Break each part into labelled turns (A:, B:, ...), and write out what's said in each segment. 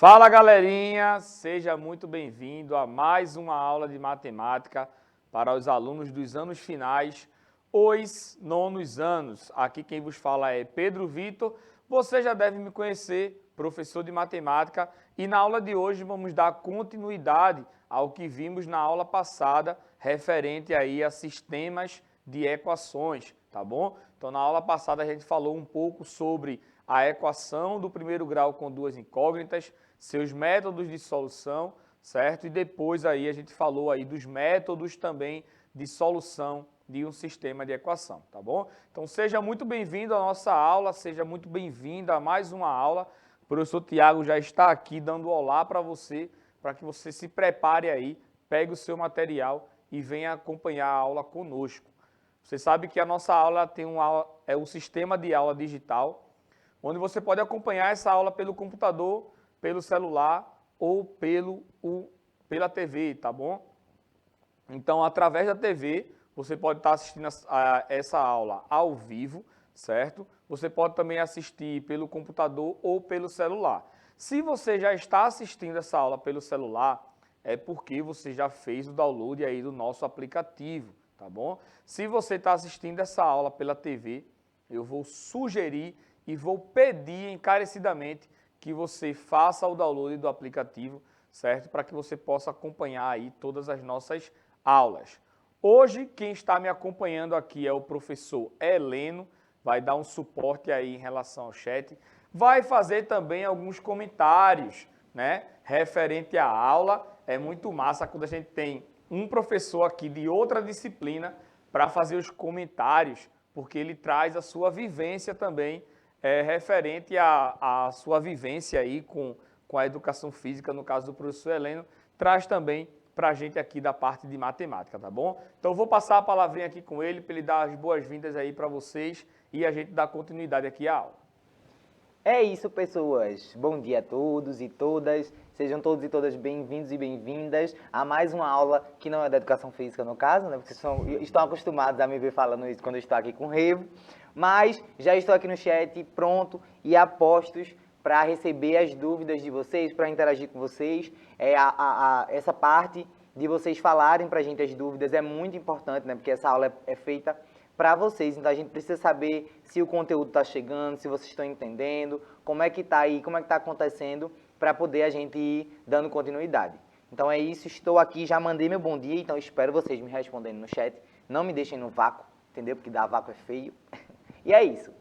A: Fala galerinha, seja muito bem-vindo a mais uma aula de matemática para os alunos dos anos finais, os nonos anos. Aqui quem vos fala é Pedro Vitor, você já deve me conhecer, professor de matemática, e na aula de hoje vamos dar continuidade ao que vimos na aula passada, referente aí a sistemas de equações, tá bom? Então na aula passada a gente falou um pouco sobre a equação do primeiro grau com duas incógnitas, seus métodos de solução, certo? E depois aí a gente falou aí dos métodos também de solução de um sistema de equação, tá bom? Então seja muito bem-vindo à nossa aula, seja muito bem-vinda a mais uma aula. O professor Tiago já está aqui dando olá para que você se prepare aí, pegue o seu material e venha acompanhar a aula conosco. Você sabe que a nossa aula tem é o sistema de aula digital, onde você pode acompanhar essa aula pelo computador, pelo celular ou pela TV, tá bom? Então, através da TV, você pode estar assistindo essa aula ao vivo, certo? Você pode também assistir pelo computador ou pelo celular. Se você já está assistindo essa aula pelo celular, é porque você já fez o download aí do nosso aplicativo, tá bom? Se você está assistindo essa aula pela TV, eu vou sugerir e vou pedir encarecidamente que você faça o download do aplicativo, certo? Para que você possa acompanhar aí todas as nossas aulas. Hoje, quem está me acompanhando aqui é o professor Heleno, vai dar um suporte aí em relação ao chat, vai fazer também alguns comentários, né? Referente à aula. É muito massa quando a gente tem um professor aqui de outra disciplina para fazer os comentários, porque ele traz a sua vivência também, referente à sua vivência aí com a educação física, no caso do professor Heleno, traz também para a gente aqui da parte de matemática, tá bom? Então, eu vou passar a palavrinha aqui com ele, para ele dar as boas-vindas aí para vocês e a gente dar continuidade aqui à aula.
B: É isso, pessoas. Bom dia a todos e todas. Sejam todos e todas bem-vindos e bem-vindas a mais uma aula que não é da educação física, no caso, né? Porque estão acostumados a me ver falando isso quando eu estou aqui com o Revo. Mas já estou aqui no chat pronto e a postos para receber as dúvidas de vocês, para interagir com vocês. Essa parte de vocês falarem para a gente as dúvidas é muito importante, né? Porque essa aula é feita para vocês, então a gente precisa saber se o conteúdo está chegando, se vocês estão entendendo, como é que está aí, como é que está acontecendo, para poder a gente ir dando continuidade. Então é isso, estou aqui, já mandei meu bom dia, então espero vocês me respondendo no chat, não me deixem no vácuo, entendeu? Porque dar vácuo é feio. E é isso.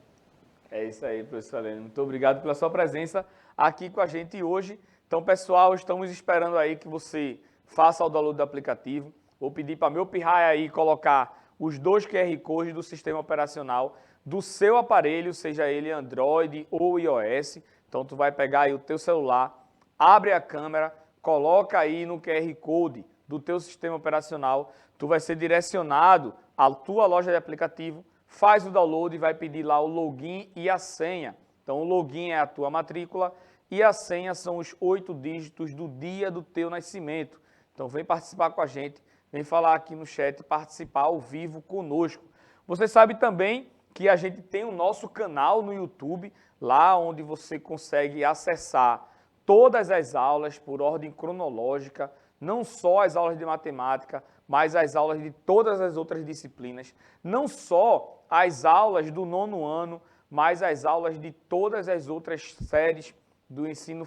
A: É isso aí, professor Heleno. Muito obrigado pela sua presença aqui com a gente hoje. Então, pessoal, estamos esperando aí que você faça o download do aplicativo. Vou pedir para meu pirraia aí colocar os dois QR Codes do sistema operacional do seu aparelho, seja ele Android ou iOS. Então, tu vai pegar aí o teu celular, abre a câmera, coloca aí no QR Code do teu sistema operacional, tu vai ser direcionado à tua loja de aplicativo, faz o download e vai pedir lá o login e a senha. Então, o login é a tua matrícula e a senha são os 8 dígitos do dia do teu nascimento. Então, vem participar com a gente, vem falar aqui no chat, participar ao vivo conosco. Você sabe também que a gente tem o nosso canal no YouTube, lá onde você consegue acessar todas as aulas por ordem cronológica, não só as aulas de matemática, mas as aulas de todas as outras disciplinas, não só as aulas do nono ano, mas as aulas de todas as outras séries do ensino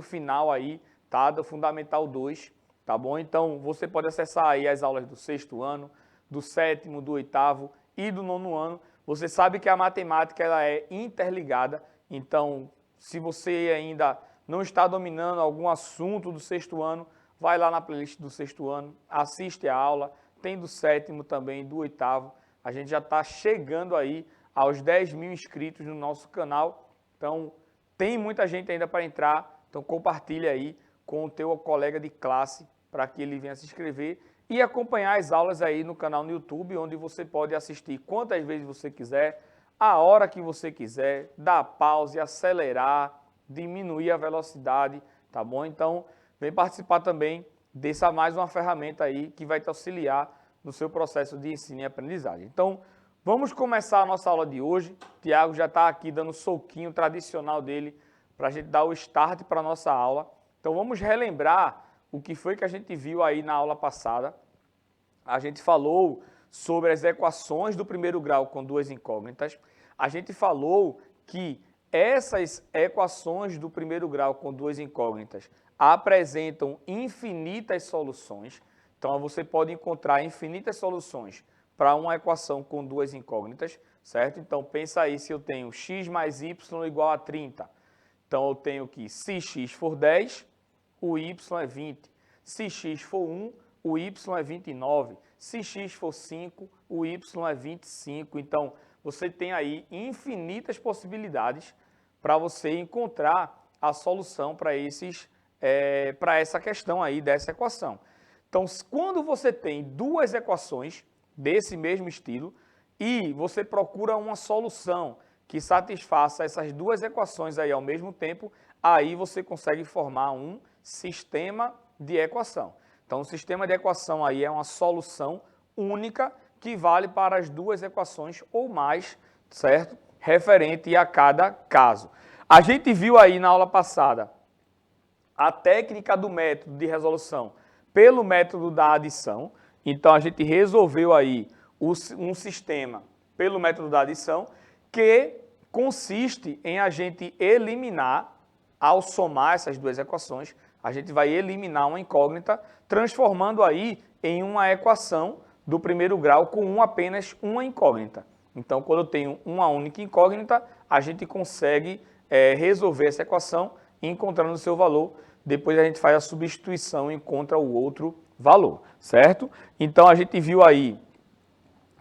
A: final aí, tá? Do Fundamental 2, tá bom? Então, você pode acessar aí as aulas do sexto ano, do sétimo, do oitavo e do nono ano. Você sabe que a matemática ela é interligada, então, se você ainda não está dominando algum assunto do sexto ano, vai lá na playlist do sexto ano, assiste a aula, tem do sétimo também, do oitavo. A gente já está chegando aí aos 10 mil inscritos no nosso canal, então tem muita gente ainda para entrar, então compartilha aí com o teu colega de classe para que ele venha se inscrever e acompanhar as aulas aí no canal no YouTube, onde você pode assistir quantas vezes você quiser, a hora que você quiser, dar pause, acelerar, diminuir a velocidade, tá bom? Então, vem participar também dessa mais uma ferramenta aí que vai te auxiliar no seu processo de ensino e aprendizagem. Então, vamos começar a nossa aula de hoje. O Tiago já está aqui dando o soquinho tradicional dele para a gente dar o start para a nossa aula. Então vamos relembrar o que foi que a gente viu aí na aula passada. A gente falou sobre as equações do primeiro grau com duas incógnitas. A gente falou que essas equações do primeiro grau com duas incógnitas apresentam infinitas soluções. Então, você pode encontrar infinitas soluções para uma equação com duas incógnitas, certo? Então, pensa aí se eu tenho x mais y igual a 30. Então, eu tenho que se x for 10, o y é 20. Se x for 1, o y é 29. Se x for 5, o y é 25. Então, você tem aí infinitas possibilidades para você encontrar a solução para essa questão aí dessa equação. Então, quando você tem duas equações desse mesmo estilo e você procura uma solução que satisfaça essas duas equações aí ao mesmo tempo, aí você consegue formar um sistema de equação. Então, o sistema de equação aí é uma solução única que vale para as duas equações ou mais, certo? Referente a cada caso. A gente viu aí na aula passada a técnica do método de resolução pelo método da adição. Então, a gente resolveu aí um sistema pelo método da adição que consiste em a gente eliminar, ao somar essas duas equações, a gente vai eliminar uma incógnita, transformando aí em uma equação do primeiro grau com apenas uma incógnita. Então, quando eu tenho uma única incógnita, a gente consegue resolver essa equação encontrando o seu valor. Depois a gente faz a substituição e encontra o outro valor, certo? Então, a gente viu aí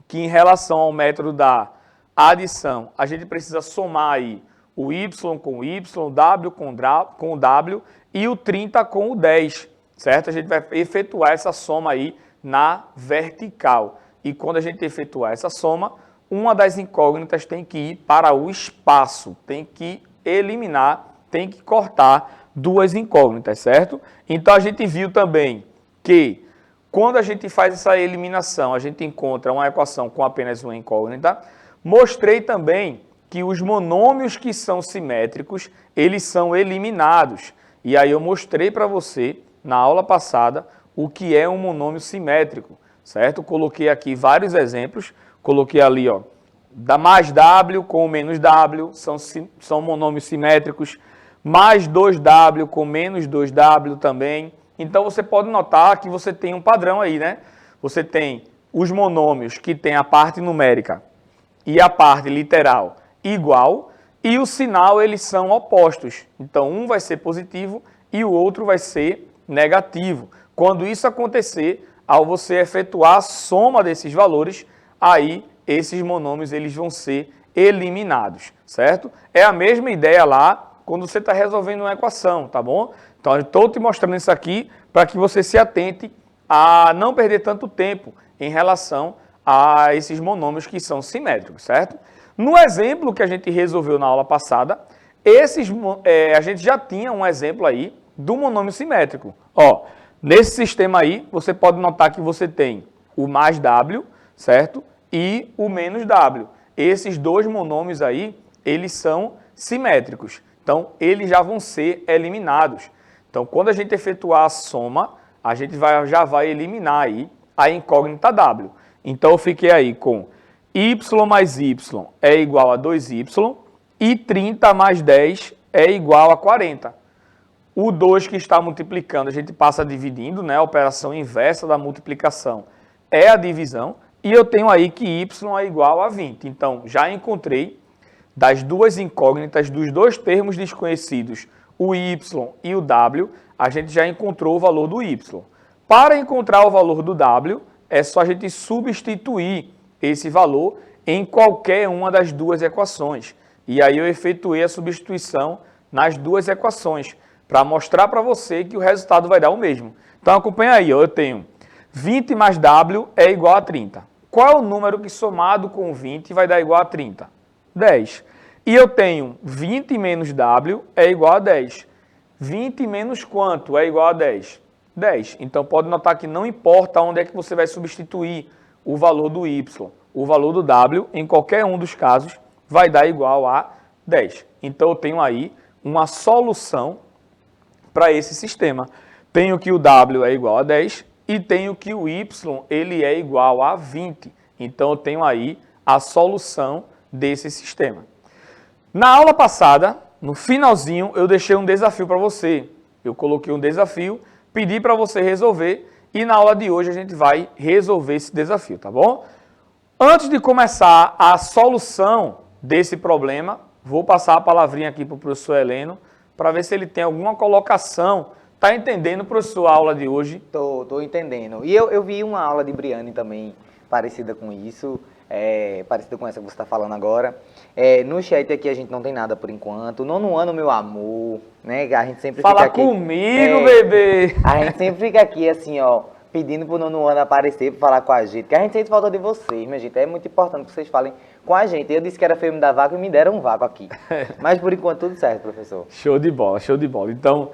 A: que em relação ao método da adição, a gente precisa somar aí o y com y, w com w e o 30 com o 10, certo? A gente vai efetuar essa soma aí na vertical. E quando a gente efetuar essa soma, uma das incógnitas tem que ir para o espaço, tem que eliminar, tem que cortar duas incógnitas, certo? Então, a gente viu também que quando a gente faz essa eliminação, a gente encontra uma equação com apenas uma incógnita. Mostrei também que os monômios que são simétricos, eles são eliminados. E aí eu mostrei para você, na aula passada, o que é um monômio simétrico, certo? Coloquei aqui vários exemplos, coloquei ali, ó, mais W com menos W, são monômios simétricos, mais 2W com menos 2W também. Então, você pode notar que você tem um padrão aí, né? Você tem os monômios que tem a parte numérica e a parte literal igual, e o sinal, eles são opostos. Então, um vai ser positivo e o outro vai ser negativo. Quando isso acontecer, ao você efetuar a soma desses valores, aí esses monômios eles vão ser eliminados, certo? É a mesma ideia lá quando você está resolvendo uma equação, tá bom? Então, eu estou te mostrando isso aqui para que você se atente a não perder tanto tempo em relação a esses monômios que são simétricos, certo? No exemplo que a gente resolveu na aula passada, a gente já tinha um exemplo aí do monômio simétrico. Ó, nesse sistema aí, você pode notar que você tem o mais W, certo? E o menos W. Esses dois monômios aí, eles são simétricos. Então, eles já vão ser eliminados. Então, quando a gente efetuar a soma, a gente já vai eliminar aí a incógnita W. Então, eu fiquei aí com y mais y é igual a 2y e 30 mais 10 é igual a 40. O 2 que está multiplicando, a gente passa dividindo, né? A operação inversa da multiplicação é a divisão. E eu tenho aí que y é igual a 20. Então, já encontrei das duas incógnitas, dos dois termos desconhecidos, o y e o w, a gente já encontrou o valor do y. Para encontrar o valor do w, é só a gente substituir esse valor em qualquer uma das duas equações. E aí eu efetuei a substituição nas duas equações, para mostrar para você que o resultado vai dar o mesmo. Então acompanha aí, ó, eu tenho 20 mais w é igual a 30. Qual é o número que somado com 20 vai dar igual a 30? 10. E eu tenho 20 menos w é igual a 10. 20 menos quanto é igual a 10? 10. Então, pode notar que não importa onde é que você vai substituir o valor do y. O valor do w, em qualquer um dos casos, vai dar igual a 10. Então, eu tenho aí uma solução para esse sistema. Tenho que o W é igual a 10 e tenho que o Y ele é igual a 20. Então, eu tenho aí a solução desse sistema. Na aula passada, no finalzinho, eu deixei um desafio para você. Eu coloquei um desafio, pedi para você resolver e na aula de hoje a gente vai resolver esse desafio, tá bom? Antes de começar a solução desse problema, vou passar a palavrinha aqui para o professor Heleno para ver se ele tem alguma colocação. Tá entendendo, professor, a aula de hoje?
B: Tô entendendo. E eu vi uma aula de Briane também parecida com isso, parecida com essa que você está falando agora. No chat aqui a gente não tem nada por enquanto. Nono ano, meu amor, né? A gente sempre
A: Fala
B: fica aqui...
A: comigo, bebê!
B: A gente sempre fica aqui assim, ó, pedindo pro nono ano aparecer para falar com a gente, que a gente sente falta de vocês, minha gente. É muito importante que vocês falem com a gente. Eu disse que era feio me dar vácuo e me deram um vácuo aqui. Mas por enquanto tudo certo, professor.
A: Show de bola, show de bola. Então,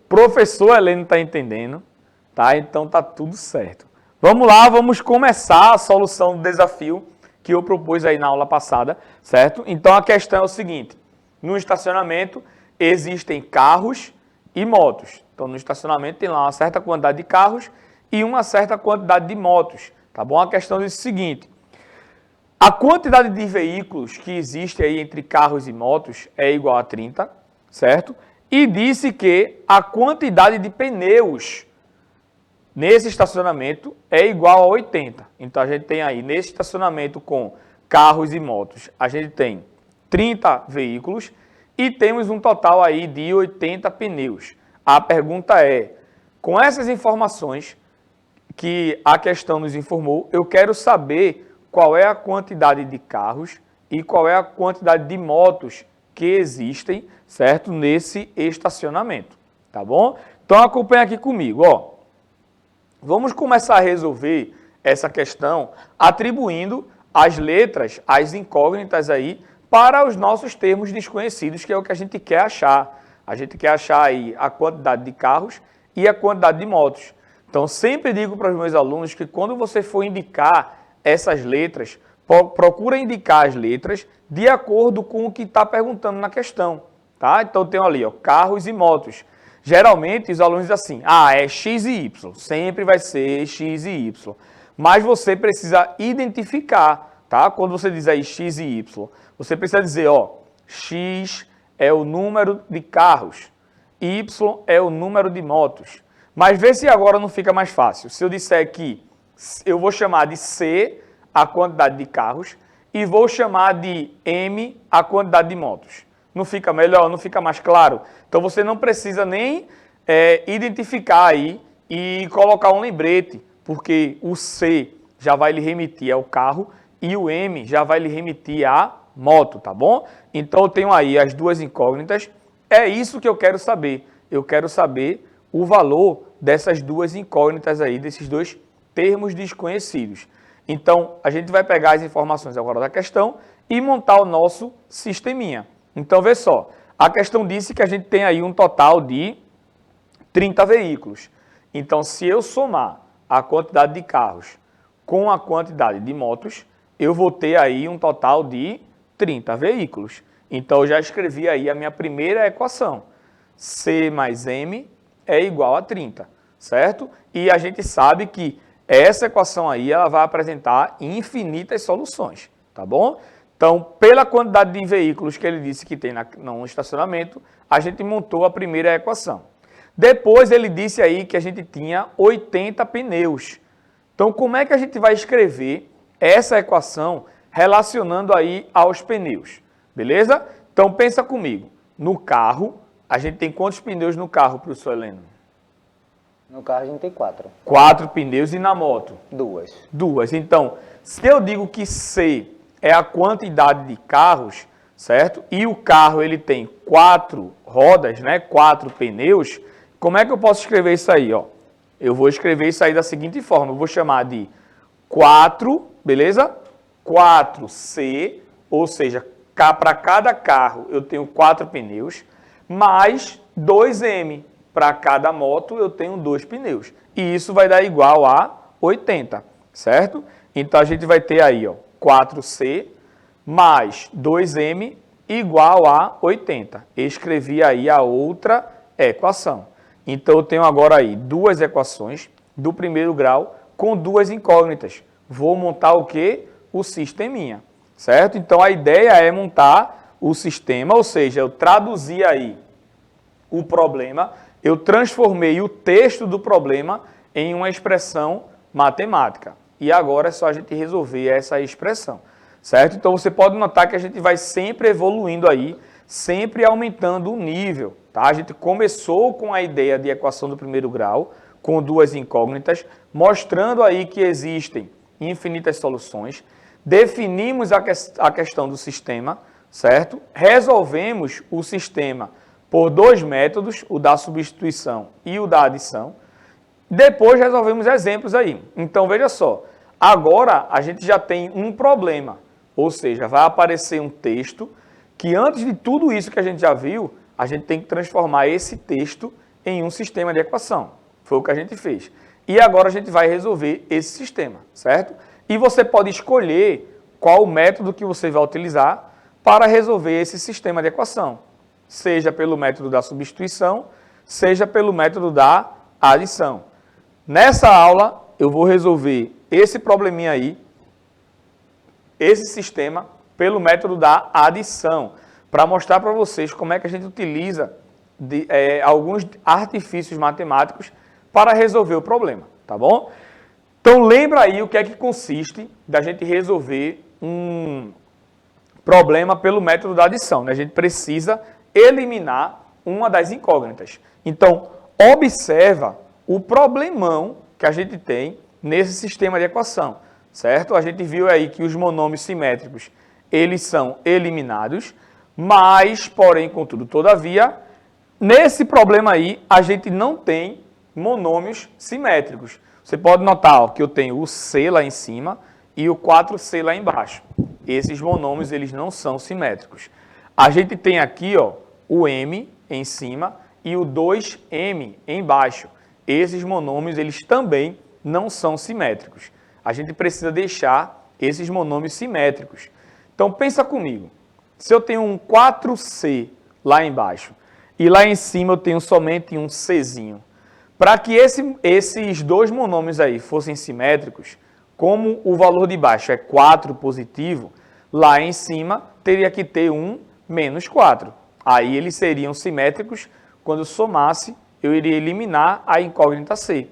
A: professor Heleno está entendendo, tá? Então tá tudo certo. Vamos lá, vamos começar a solução do desafio que eu propus aí na aula passada, certo? Então a questão é o seguinte: no estacionamento existem carros e motos. Então no estacionamento tem lá uma certa quantidade de carros e uma certa quantidade de motos, tá bom? A questão diz o seguinte: a quantidade de veículos que existe aí entre carros e motos é igual a 30, certo? E disse que a quantidade de pneus nesse estacionamento é igual a 80. Então, a gente tem aí, nesse estacionamento com carros e motos, a gente tem 30 veículos e temos um total aí de 80 pneus. A pergunta é, com essas informações que a questão nos informou, eu quero saber qual é a quantidade de carros e qual é a quantidade de motos que existem, certo? Nesse estacionamento, tá bom? Então, acompanha aqui comigo, ó. Vamos começar a resolver essa questão atribuindo as letras, as incógnitas aí, para os nossos termos desconhecidos, que é o que a gente quer achar. A gente quer achar aí a quantidade de carros e a quantidade de motos. Então, sempre digo para os meus alunos que quando você for indicar essas letras, procura indicar as letras de acordo com o que está perguntando na questão, tá? Então, tem ali, ó, carros e motos. Geralmente, os alunos dizem assim, é X e Y, sempre vai ser X e Y. Mas você precisa identificar, tá? Quando você diz aí X e Y, você precisa dizer, ó, X é o número de carros, Y é o número de motos. Mas vê se agora não fica mais fácil. Se eu disser que eu vou chamar de C a quantidade de carros e vou chamar de M a quantidade de motos. Não fica melhor? Não fica mais claro? Então, você não precisa nem identificar aí e colocar um lembrete, porque o C já vai lhe remitir ao carro e o M já vai lhe remitir à moto, tá bom? Então, eu tenho aí as duas incógnitas. É isso que eu quero saber. Eu quero saber o valor dessas duas incógnitas aí, desses dois termos desconhecidos. Então, a gente vai pegar as informações agora da questão e montar o nosso sisteminha. Então, vê só, a questão disse que a gente tem aí um total de 30 veículos. Então, se eu somar a quantidade de carros com a quantidade de motos, eu vou ter aí um total de 30 veículos. Então, eu já escrevi aí a minha primeira equação. C mais M é igual a 30, certo? E a gente sabe que essa equação aí ela vai apresentar infinitas soluções, tá bom? Então, pela quantidade de veículos que ele disse que tem no estacionamento, a gente montou a primeira equação. Depois ele disse aí que a gente tinha 80 pneus. Então, como é que a gente vai escrever essa equação relacionando aí aos pneus? Beleza? Então, pensa comigo. No carro, a gente tem quantos pneus no carro, professor Heleno?
B: No carro a gente tem 4.
A: 4 pneus e na moto?
B: 2.
A: 2. Então, se eu digo que C é a quantidade de carros, certo? E o carro ele tem 4 rodas, né? 4 pneus. Como é que eu posso escrever isso aí, ó? Eu vou escrever isso aí da seguinte forma. Eu vou chamar de 4, beleza? 4C, ou seja, para cada carro eu tenho 4 pneus, mais 2M. Para cada moto eu tenho 2 pneus. E isso vai dar igual a 80, certo? Então a gente vai ter aí, ó, 4C mais 2M igual a 80. Escrevi aí a outra equação. Então, eu tenho agora aí duas equações do primeiro grau com duas incógnitas. Vou montar o quê? O sisteminha, certo? Então, a ideia é montar o sistema, ou seja, eu traduzi aí o problema, eu transformei o texto do problema em uma expressão matemática. E agora é só a gente resolver essa expressão, certo? Então, você pode notar que a gente vai sempre evoluindo aí, sempre aumentando o nível, tá? A gente começou com a ideia de equação do primeiro grau, com duas incógnitas, mostrando aí que existem infinitas soluções, definimos a questão do sistema, certo? Resolvemos o sistema por dois métodos, o da substituição e o da adição. Depois resolvemos exemplos aí. Então, veja só, agora a gente já tem um problema, ou seja, vai aparecer um texto que antes de tudo isso que a gente já viu, a gente tem que transformar esse texto em um sistema de equação. Foi o que a gente fez. E agora a gente vai resolver esse sistema, certo? E você pode escolher qual o método que você vai utilizar para resolver esse sistema de equação. Seja pelo método da substituição, seja pelo método da adição. Nessa aula, eu vou resolver esse probleminha aí, esse sistema, pelo método da adição, para mostrar para vocês como é que a gente utiliza alguns artifícios matemáticos para resolver o problema, tá bom? Então, lembra aí o que é que consiste da gente resolver um problema pelo método da adição, né? A gente precisa eliminar uma das incógnitas. Então, observa o problemão que a gente tem nesse sistema de equação, certo? A gente viu aí que os monômios simétricos, eles são eliminados, mas, porém, contudo, todavia, nesse problema aí, a gente não tem monômios simétricos. Você pode notar ó, que eu tenho o C lá em cima e o 4C lá embaixo. Esses monômios, eles não são simétricos. A gente tem aqui ó, o M em cima e o 2M embaixo. Esses monômios, eles também não são simétricos. A gente precisa deixar esses monômios simétricos. Então, pensa comigo. Se eu tenho um 4C lá embaixo e lá em cima eu tenho somente um Czinho, para que esses dois monômios aí fossem simétricos, como o valor de baixo é 4 positivo, lá em cima teria que ter um menos 4. Aí eles seriam simétricos, quando somasse, eu iria eliminar a incógnita C.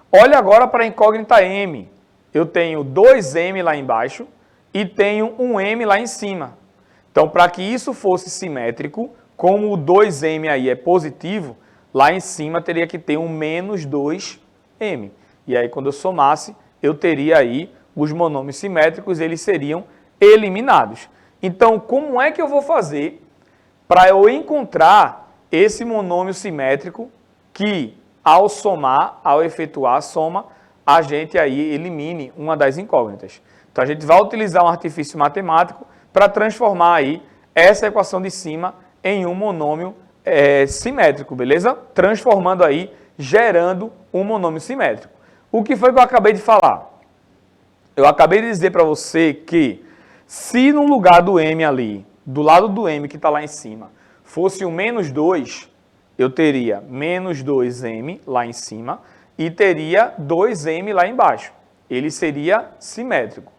A: Olha agora para a incógnita M. Eu tenho 2M lá embaixo e tenho um M lá em cima. Então, para que isso fosse simétrico, como o 2M aí é positivo, lá em cima teria que ter um menos 2M. E aí, quando eu somasse, eu teria aí os monômios simétricos, eles seriam eliminados. Então, como é que eu vou fazer para eu encontrar esse monômio simétrico que, ao somar, ao efetuar a soma, a gente aí elimine uma das incógnitas? Então, a gente vai utilizar um artifício matemático para transformar aí essa equação de cima em um monômio simétrico, beleza? Transformando aí, gerando um monômio simétrico. O que foi que eu acabei de falar? Eu acabei de dizer para você que se no lugar do M ali, do lado do M que está lá em cima, fosse um menos 2, eu teria menos 2M lá em cima e teria 2M lá embaixo. Ele seria simétrico.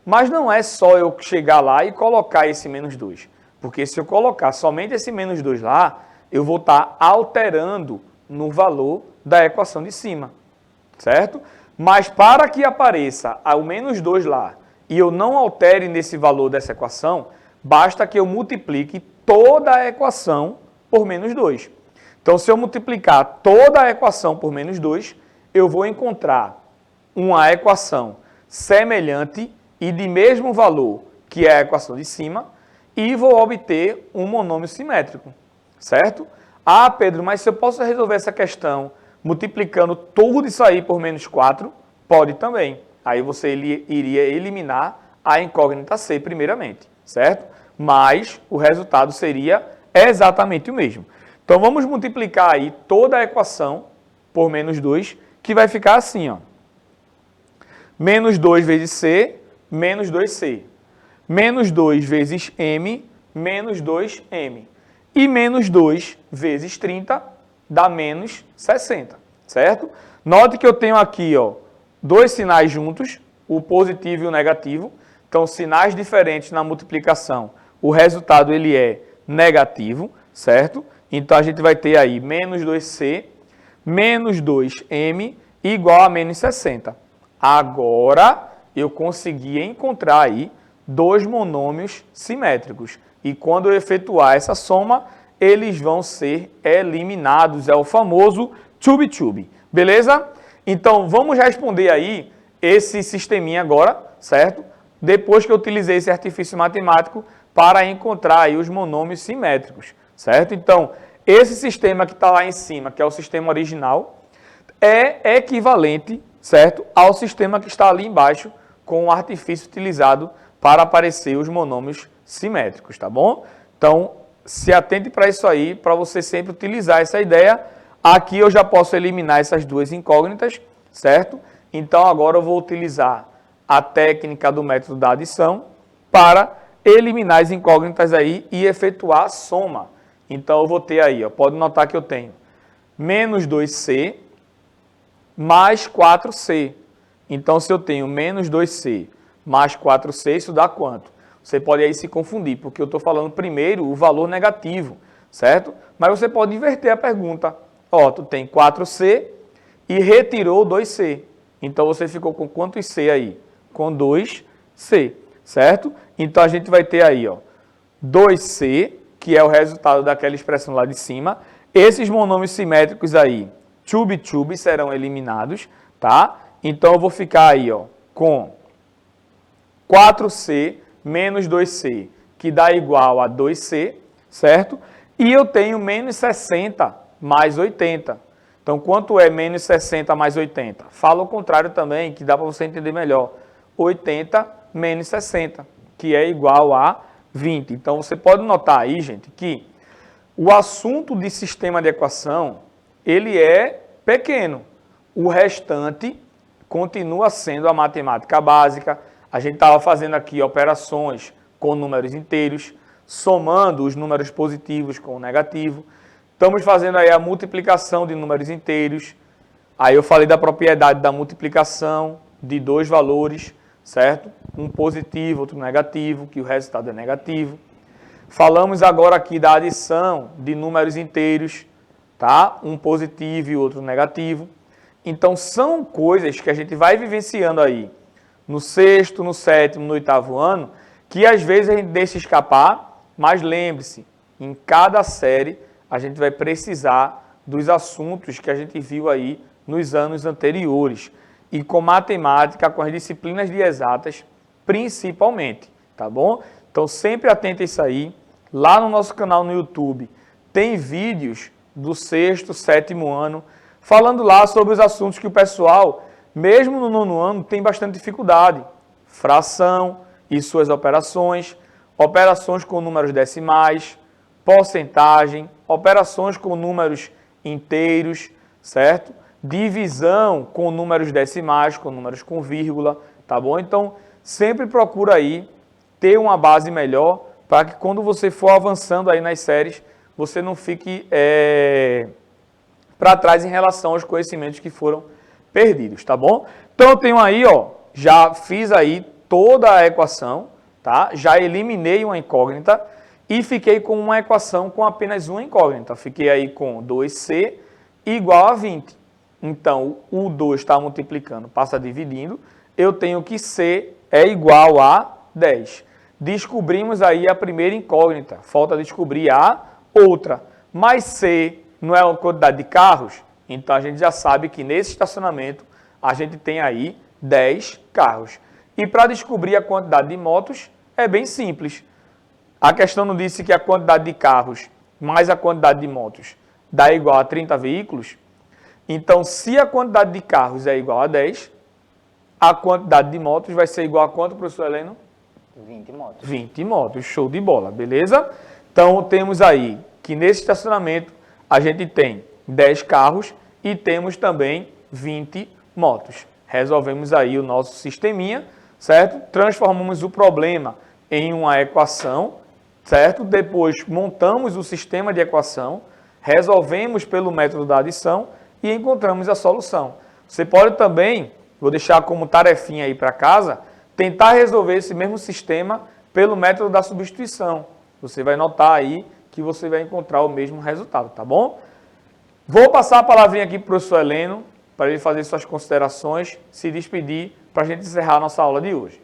A: Mas não é só eu chegar lá e colocar esse menos 2. Porque se eu colocar somente esse menos 2 lá, eu vou estar alterando no valor da equação de cima, certo? Mas para que apareça o menos 2 lá e eu não altere nesse valor dessa equação, basta que eu multiplique toda a equação por menos 2. Então, se eu multiplicar toda a equação por menos 2, eu vou encontrar uma equação semelhante e de mesmo valor que é a equação de cima, e vou obter um monômio simétrico, certo? Ah, Pedro, mas se eu posso resolver essa questão multiplicando tudo isso aí por menos 4, pode também. Aí você iria eliminar a incógnita C primeiramente, certo? Mas o resultado seria exatamente o mesmo. Então vamos multiplicar aí toda a equação por menos 2, que vai ficar assim, ó. Menos 2 vezes C, menos 2C. Menos 2 vezes M, menos 2m. E menos 2 vezes 30 dá menos 60, certo? Note que eu tenho aqui, ó, dois sinais juntos, o positivo e o negativo. Então, sinais diferentes na multiplicação, o resultado ele é negativo, certo? Então, a gente vai ter aí menos 2c, menos 2m igual a menos 60. Agora, eu consegui encontrar aí dois monômios simétricos. E quando eu efetuar essa soma, eles vão ser eliminados. É o famoso tube-tube. Beleza? Então, vamos responder aí esse sisteminha agora, certo? Depois que eu utilizei esse artifício matemático para encontrar aí os monômios simétricos, certo? Então, esse sistema que está lá em cima, que é o sistema original, é equivalente, certo, ao sistema que está ali embaixo, com o artifício utilizado para aparecer os monômios simétricos, tá bom? Então, se atente para isso aí, para você sempre utilizar essa ideia. Aqui eu já posso eliminar essas duas incógnitas, certo? Então, agora eu vou utilizar a técnica do método da adição para eliminar as incógnitas aí e efetuar a soma. Então, eu vou ter aí, ó, pode notar que eu tenho menos 2c mais 4c. Então, se eu tenho menos 2c mais 4c, isso dá quanto? Você pode aí se confundir, porque eu estou falando primeiro o valor negativo, certo? Mas você pode inverter a pergunta. Ó, tu tem 4c e retirou 2c. Então, você ficou com quantos c aí? Com 2c, certo? Então, a gente vai ter aí, ó, 2c, que é o resultado daquela expressão lá de cima. Esses monômios simétricos aí, tube-tube, serão eliminados, tá? Então, eu vou ficar aí, ó, com 4c menos 2c, que dá igual a 2c, certo? E eu tenho menos 60 mais 80. Então, quanto é menos 60 mais 80? Fala o contrário também, que dá para você entender melhor. 80 menos 60, que é igual a 20. Então, você pode notar aí, gente, que o assunto de sistema de equação, ele é pequeno. O restante continua sendo a matemática básica. A gente estava fazendo aqui operações com números inteiros, somando os números positivos com o negativo. Estamos fazendo aí a multiplicação de números inteiros. Aí eu falei da propriedade da multiplicação de dois valores, certo? Um positivo, outro negativo, que o resultado é negativo. Falamos agora aqui da adição de números inteiros, tá? Um positivo e outro negativo. Então, são coisas que a gente vai vivenciando aí no sexto, no sétimo, no oitavo ano, que às vezes a gente deixa escapar, mas lembre-se, em cada série a gente vai precisar dos assuntos que a gente viu aí nos anos anteriores. E com matemática, com as disciplinas de exatas, principalmente, tá bom? Então, sempre atenta a isso aí. Lá no nosso canal no YouTube, tem vídeos do sexto, sétimo ano, falando lá sobre os assuntos que o pessoal, mesmo no nono ano, tem bastante dificuldade. Fração e suas operações, operações com números decimais, porcentagem, operações com números inteiros, certo? Divisão com números decimais, com números com vírgula, tá bom? Então, sempre procura aí ter uma base melhor para que quando você for avançando aí nas séries, você não fique para trás em relação aos conhecimentos que foram perdidos, tá bom? Então, eu tenho aí, ó, já fiz aí toda a equação, tá? Já eliminei uma incógnita e fiquei com uma equação com apenas uma incógnita. Fiquei aí com 2c igual a 20. Então, o 2 está multiplicando, passa dividindo. Eu tenho que c é igual a 10. Descobrimos aí a primeira incógnita. Falta descobrir a outra. Mas c não é uma quantidade de carros? Então, a gente já sabe que nesse estacionamento a gente tem aí 10 carros. E para descobrir a quantidade de motos é bem simples. A questão não disse que a quantidade de carros mais a quantidade de motos dá igual a 30 veículos? Então, se a quantidade de carros é igual a 10, a quantidade de motos vai ser igual a quanto, professor Heleno?
B: 20 motos.
A: 20 motos, show de bola, beleza? Então, temos aí que nesse estacionamento a gente tem 10 carros e temos também 20 motos. Resolvemos aí o nosso sisteminha, certo? Transformamos o problema em uma equação certo? Depois montamos o sistema de equação, resolvemos pelo método da adição e encontramos a solução. Você pode também, vou deixar como tarefinha aí para casa, tentar resolver esse mesmo sistema pelo método da substituição. Você vai notar aí que você vai encontrar o mesmo resultado, tá bom? Vou passar a palavrinha aqui para o professor Heleno, para ele fazer suas considerações, se despedir, para a gente encerrar a nossa aula de hoje.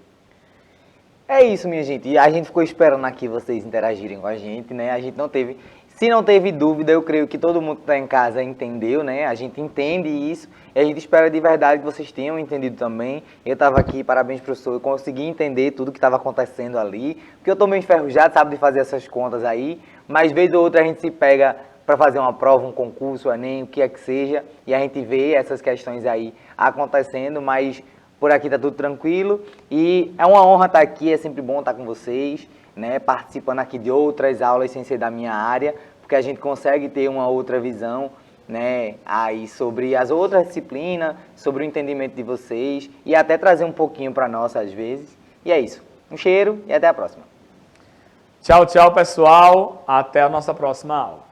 B: É isso, minha gente. E a gente ficou esperando aqui vocês interagirem com a gente, né? A gente não teve... Se não teve dúvida, eu creio que todo mundo que está em casa entendeu, né? A gente entende isso e a gente espera de verdade que vocês tenham entendido também. Eu estava aqui, parabéns, professor, eu consegui entender tudo que estava acontecendo ali, porque eu estou meio enferrujado, sabe, de fazer essas contas aí, mas vez ou outra a gente se pega para fazer uma prova, um concurso, o Enem, o que é que seja, e a gente vê essas questões aí acontecendo, mas por aqui está tudo tranquilo e é uma honra estar aqui, é sempre bom estar com vocês, né, participando aqui de outras aulas sem ser da minha área, porque a gente consegue ter uma outra visão, né, aí sobre as outras disciplinas, sobre o entendimento de vocês e até trazer um pouquinho para nós às vezes. E é isso. Um cheiro e até a próxima.
A: Tchau, tchau, pessoal. Até a nossa próxima aula.